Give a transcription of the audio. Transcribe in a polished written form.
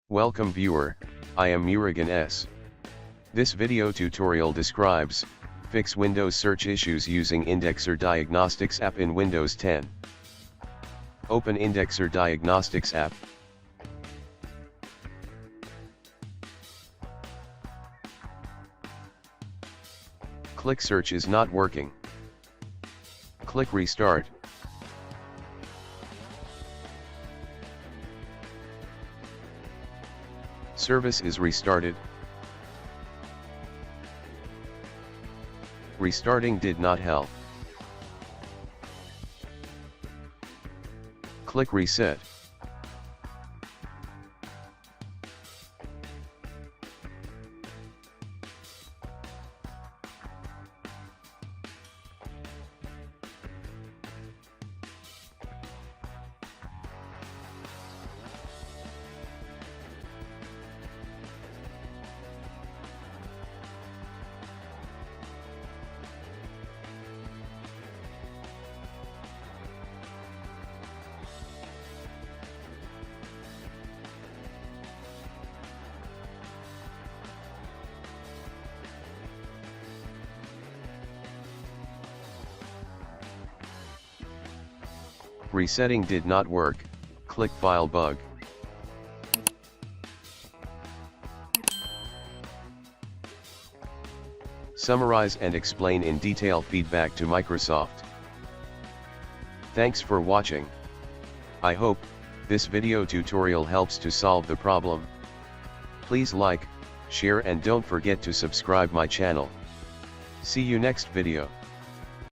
Welcome viewer, I am Murugan S. This video tutorial describes, fix Windows search issues using Indexer Diagnostics app in Windows 10. Open Indexer Diagnostics app. Click search is not working. Click restart. Service is restarted. Restarting did not help. Click reset. Resetting did not work. Click File Bug. Summarize and explain in detail feedback to Microsoft. Thanks for watching. I hope this video tutorial helps to solve the problem. Please like, share and don't forget to subscribe my channel. See you next video.